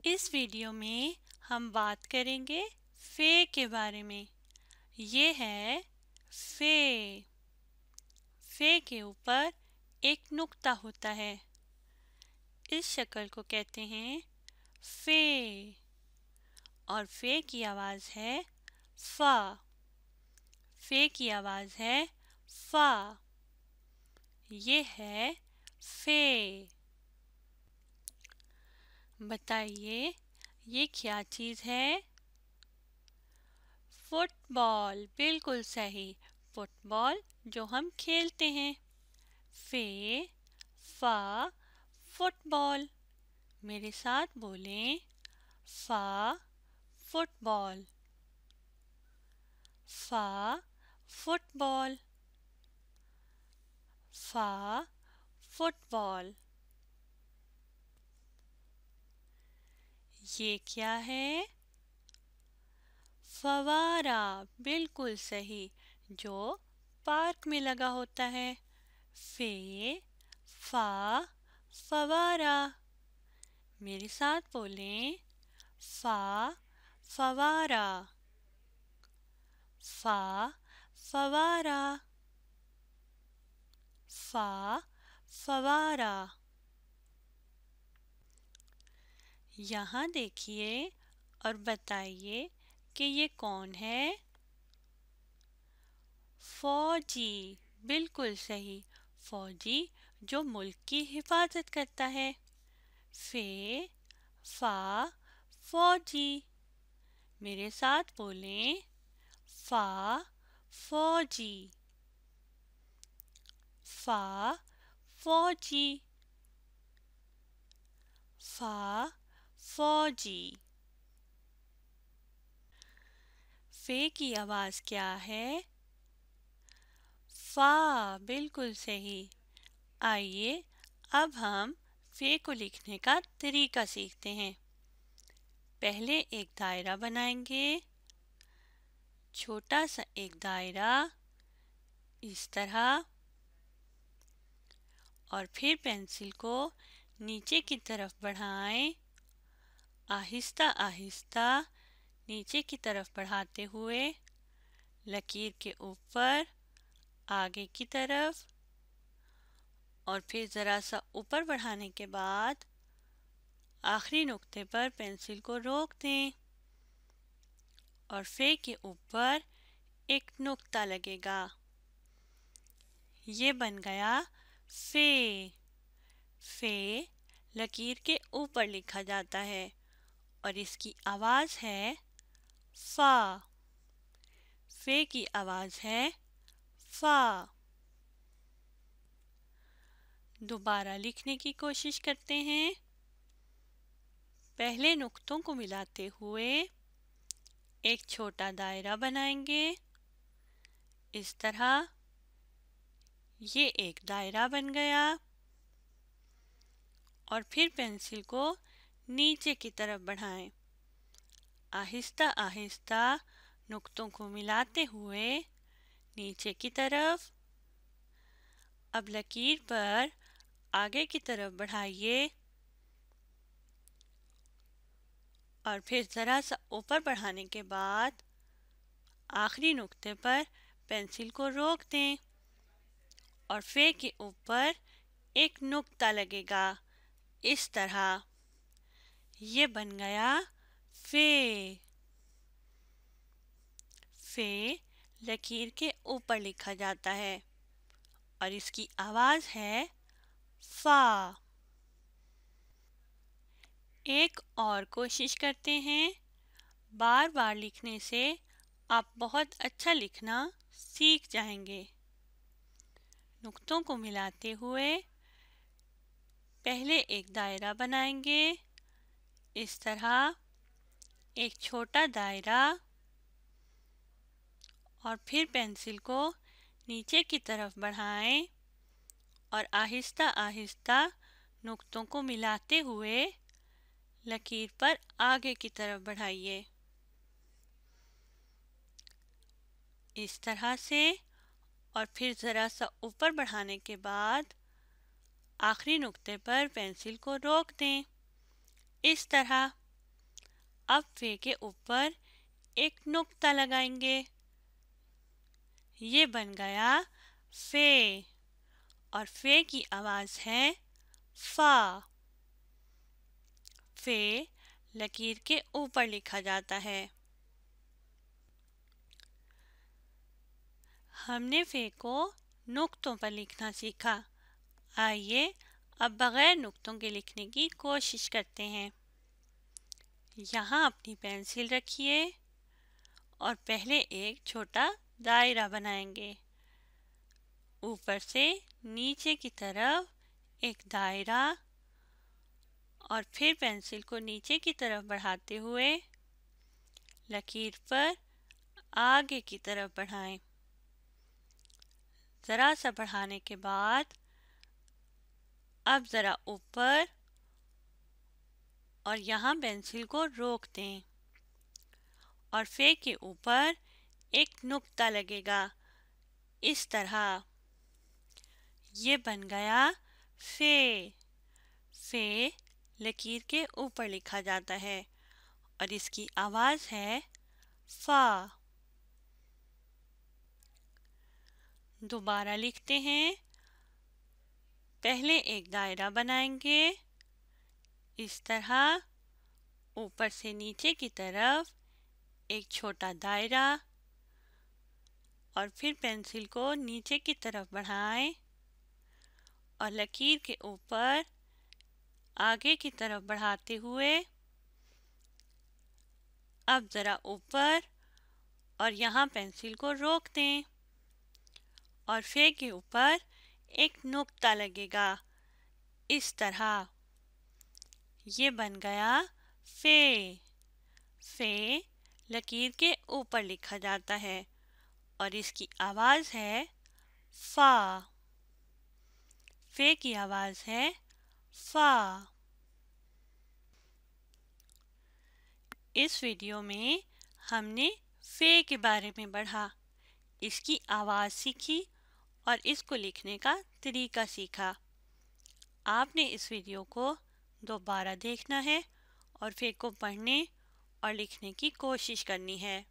इस वीडियो में हम बात करेंगे फे के बारे में। ये है फे। फे के ऊपर एक नुक्ता होता है। इस शक्ल को कहते हैं फे। और फे की आवाज़ है फा। फे की आवाज़ है फा। ये है फे। बताइए ये क्या चीज़ है? फुटबॉल। बिल्कुल सही। फुटबॉल जो हम खेलते हैं। फे फा फुटबॉल। मेरे साथ बोलें फा फुटबॉल। फा फुटबॉल। फा फुटबॉल। ये क्या है? फवारा। बिल्कुल सही। जो पार्क में लगा होता है। फे फा फवारा। मेरे साथ बोलें फा फवारा। फा फवारा। फा फवारा। यहाँ देखिए और बताइए कि ये कौन है? फौजी। बिल्कुल सही। फौजी जो मुल्क की हिफाजत करता है। फे फा फौजी। मेरे साथ बोलें फा फौजी। फा फौजी। फा फौजी। फे की आवाज़ क्या है? फा। बिल्कुल सही। आइए अब हम फे को लिखने का तरीका सीखते हैं। पहले एक दायरा बनाएंगे। छोटा सा एक दायरा इस तरह। और फिर पेंसिल को नीचे की तरफ बढ़ाएं। आहिस्ता आहिस्ता नीचे की तरफ बढ़ाते हुए लकीर के ऊपर आगे की तरफ और फिर ज़रा सा ऊपर बढ़ाने के बाद आखिरी नुक्ते पर पेंसिल को रोक दें और फे के ऊपर एक नुक्ता लगेगा। ये बन गया फे। फे लकीर के ऊपर लिखा जाता है और इसकी आवाज़ है फा। फे की आवाज़ है फा। दोबारा लिखने की कोशिश करते हैं। पहले नुक्तों को मिलाते हुए एक छोटा दायरा बनाएंगे इस तरह। ये एक दायरा बन गया और फिर पेंसिल को नीचे की तरफ बढ़ाएं। आहिस्ता आहिस्ता नुक्तों को मिलाते हुए नीचे की तरफ। अब लकीर पर आगे की तरफ बढ़ाइए और फिर ज़रा सा ऊपर बढ़ाने के बाद आखिरी नुक्ते पर पेंसिल को रोक दें और फे के ऊपर एक नुक्ता लगेगा इस तरह। ये बन गया फे। फे लकीर के ऊपर लिखा जाता है और इसकी आवाज़ है फा। एक और कोशिश करते हैं। बार बार लिखने से आप बहुत अच्छा लिखना सीख जाएंगे। नुक्तों को मिलाते हुए पहले एक दायरा बनाएंगे इस तरह। एक छोटा दायरा और फिर पेंसिल को नीचे की तरफ बढ़ाएं और आहिस्ता आहिस्ता नुक्तों को मिलाते हुए लकीर पर आगे की तरफ बढ़ाइए इस तरह से। और फिर ज़रा सा ऊपर बढ़ाने के बाद आखिरी नुक्ते पर पेंसिल को रोक दें इस तरह। अब फे के ऊपर एक नुक्ता लगाएंगे। ये बन गया फे और फे की आवाज है फा। फे लकीर के ऊपर लिखा जाता है। हमने फे को नुक्तों पर लिखना सीखा। आइए अब बगैर नुक्तों के लिखने की कोशिश करते हैं। यहाँ अपनी पेंसिल रखिए और पहले एक छोटा दायरा बनाएंगे। ऊपर से नीचे की तरफ एक दायरा और फिर पेंसिल को नीचे की तरफ बढ़ाते हुए लकीर पर आगे की तरफ बढ़ाएं। ज़रा सा बढ़ाने के बाद अब ज़रा ऊपर और यहाँ पेंसिल को रोक दें और फे के ऊपर एक नुक्ता लगेगा इस तरह। ये बन गया फे। फे लकीर के ऊपर लिखा जाता है और इसकी आवाज है फा। दोबारा लिखते हैं। पहले एक दायरा बनाएंगे इस तरह। ऊपर से नीचे की तरफ एक छोटा दायरा और फिर पेंसिल को नीचे की तरफ बढ़ाएं और लकीर के ऊपर आगे की तरफ बढ़ाते हुए अब ज़रा ऊपर और यहाँ पेंसिल को रोक दें और फे के ऊपर एक नुक्ता लगेगा इस तरह। ये बन गया फे। फे लकीर के ऊपर लिखा जाता है और इसकी आवाज़ है फा। फे की आवाज़ है फा। इस वीडियो में हमने फे के बारे में पढ़ा, इसकी आवाज़ सीखी और इसको लिखने का तरीका सीखा। आपने इस वीडियो को दोबारा देखना है और फे को पढ़ने और लिखने की कोशिश करनी है।